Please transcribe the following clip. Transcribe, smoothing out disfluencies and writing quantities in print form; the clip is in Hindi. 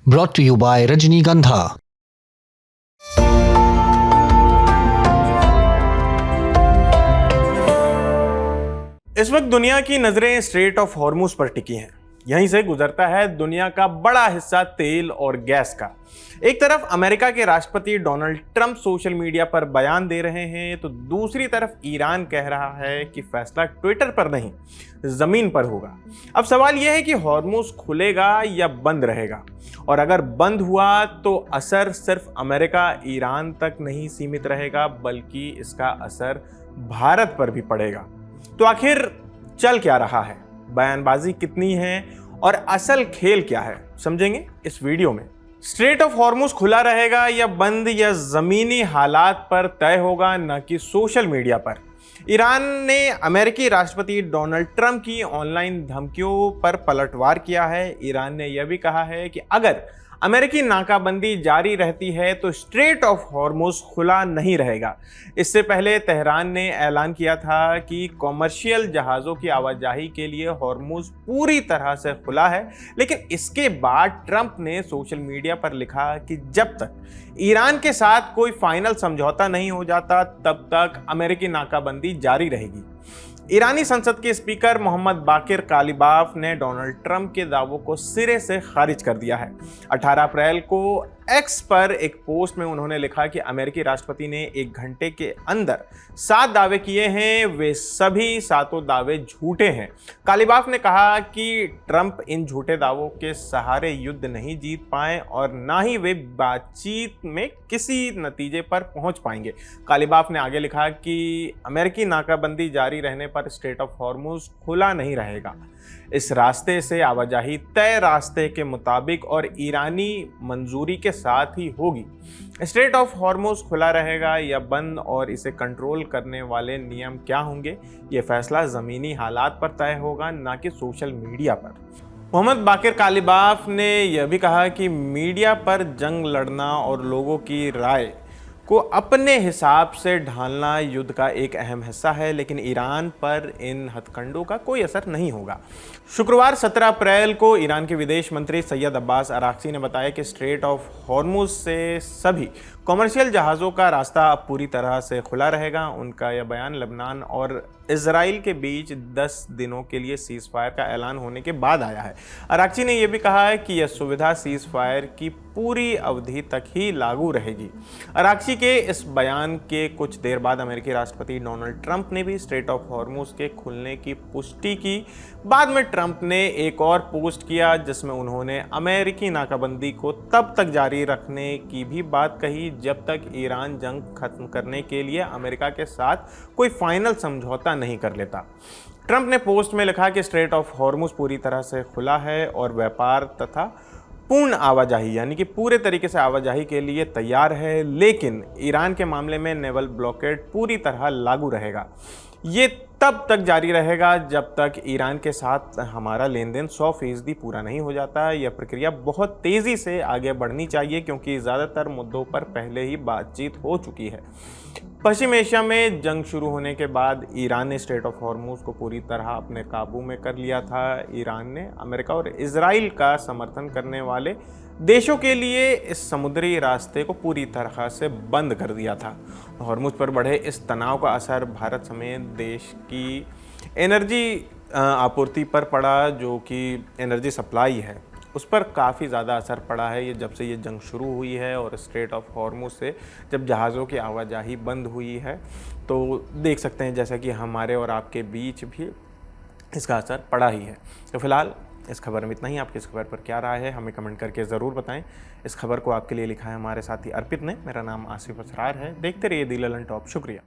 brought to you by Rajnigandha। इस वक्त दुनिया की नजरें स्ट्रेट ऑफ हॉर्मुज पर टिकी हैं। यहीं से गुजरता है दुनिया का बड़ा हिस्सा तेल और गैस का। एक तरफ अमेरिका के राष्ट्रपति डोनाल्ड ट्रंप सोशल मीडिया पर बयान दे रहे हैं, तो दूसरी तरफ ईरान कह रहा है कि फैसला ट्विटर पर नहीं, जमीन पर होगा। अब सवाल यह है कि हॉर्मुज खुलेगा या बंद रहेगा, और अगर बंद हुआ तो असर सिर्फ अमेरिका ईरान तक नहीं सीमित रहेगा, बल्कि इसका असर भारत पर भी पड़ेगा। तो आखिर चल क्या रहा है, बयानबाजी कितनी है और असल खेल क्या है, समझेंगे इस वीडियो में। स्ट्रेट ऑफ हॉर्मुज खुला रहेगा या बंद, या जमीनी हालात पर तय होगा, न कि सोशल मीडिया पर। ईरान ने अमेरिकी राष्ट्रपति डोनाल्ड ट्रंप की ऑनलाइन धमकियों पर पलटवार किया है। ईरान ने यह भी कहा है कि अगर अमेरिकी नाकाबंदी जारी रहती है तो स्ट्रेट ऑफ हॉर्मुज खुला नहीं रहेगा। इससे पहले तेहरान ने ऐलान किया था कि कॉमर्शियल जहाज़ों की आवाजाही के लिए हॉर्मुज पूरी तरह से खुला है, लेकिन इसके बाद ट्रंप ने सोशल मीडिया पर लिखा कि जब तक ईरान के साथ कोई फाइनल समझौता नहीं हो जाता, तब तक अमेरिकी नाकाबंदी जारी रहेगी। ईरानी संसद के स्पीकर मोहम्मद बाकिर कालिबाफ ने डोनाल्ड ट्रंप के दावों को सिरे से खारिज कर दिया है। 18 अप्रैल को एक्स पर एक पोस्ट में उन्होंने लिखा कि अमेरिकी राष्ट्रपति ने 1 घंटे के अंदर 7 दावे किए हैं, वे सभी 7 दावे झूठे हैं। कालिबाफ ने कहा कि ट्रंप इन झूठे दावों के सहारे युद्ध नहीं जीत पाए और ना ही वे बातचीत में किसी नतीजे पर पहुंच पाएंगे। कालिबाफ ने आगे लिखा कि अमेरिकी नाकाबंदी जारी रहने पर स्ट्रेट ऑफ हॉर्मुज खुला नहीं रहेगा। इस रास्ते से आवाजाही तय रास्ते के मुताबिक और ईरानी मंजूरी के साथ ही होगी। स्ट्रेट ऑफ हॉर्मुज खुला रहेगा या बंद, और इसे कंट्रोल करने वाले नियम क्या होंगे, ये फैसला ज़मीनी हालात पर तय होगा, ना कि सोशल मीडिया पर। मोहम्मद बाकिर कालिबाफ ने यह भी कहा कि मीडिया पर जंग लड़ना और लोगों की राय को अपने हिसाब से ढालना युद्ध का एक अहम हिस्सा है, लेकिन ईरान पर इन हथकंडों का कोई असर नहीं होगा। शुक्रवार 17 अप्रैल को ईरान के विदेश मंत्री सैयद अब्बास अराक्ची ने बताया कि स्ट्रेट ऑफ हॉर्मुज से सभी कॉमर्शियल जहाज़ों का रास्ता अब पूरी तरह से खुला रहेगा। उनका यह बयान लेबनान और इजराइल के बीच 10 दिनों के लिए सीज़ फायर का ऐलान होने के बाद आया है। अराक्ची ने यह भी कहा है कि यह सुविधा सीज़ फायर की पूरी अवधि तक ही लागू रहेगी। अराक्ची के इस बयान के कुछ देर बाद अमेरिकी राष्ट्रपति डोनाल्ड ट्रंप ने भी स्ट्रेट ऑफ हॉर्मुज के खुलने की पुष्टि की। बाद में ट्रंप ने एक और पोस्ट किया जिसमें उन्होंने अमेरिकी नाकाबंदी को तब तक जारी रखने की भी बात कही जब तक ईरान जंग खत्म करने के लिए अमेरिका के साथ कोई फाइनल समझौता नहीं कर लेता। ट्रंप ने पोस्ट में लिखा कि स्ट्रेट ऑफ हॉर्मुज पूरी तरह से खुला है और व्यापार तथा पूर्ण आवाजाही, यानी कि पूरे तरीके से आवाजाही के लिए तैयार है, लेकिन ईरान के मामले में नेवल ब्लॉकेड पूरी तरह लागू रहेगा। ये तब तक जारी रहेगा जब तक ईरान के साथ हमारा लेन देन 100% पूरा नहीं हो जाता। यह प्रक्रिया बहुत तेज़ी से आगे बढ़नी चाहिए क्योंकि ज़्यादातर मुद्दों पर पहले ही बातचीत हो चुकी है। पश्चिम एशिया में जंग शुरू होने के बाद ईरान ने स्ट्रेट ऑफ हॉर्मुज को पूरी तरह अपने काबू में कर लिया था। ईरान ने अमेरिका और इजराइल का समर्थन करने वाले देशों के लिए इस समुद्री रास्ते को पूरी तरह से बंद कर दिया था। हॉर्मुज पर बढ़े इस तनाव का असर भारत समेत देश की एनर्जी आपूर्ति पर पड़ा, जो कि एनर्जी सप्लाई है उस पर काफ़ी ज़्यादा असर पड़ा है। ये जब से ये जंग शुरू हुई है और स्ट्रेट ऑफ हॉर्मुज से जब जहाज़ों की आवाजाही बंद हुई है, तो देख सकते हैं जैसा कि हमारे और आपके बीच भी इसका असर पड़ा ही है। तो फिलहाल इस खबर में इतना ही। आपकी इस खबर पर क्या राय है, हमें कमेंट करके ज़रूर बताएं। इस खबर को आपके लिए लिखा है हमारे साथी अर्पित ने। मेरा नाम आसिफ असरार है। देखते रहिए दी ललन टॉप। शुक्रिया।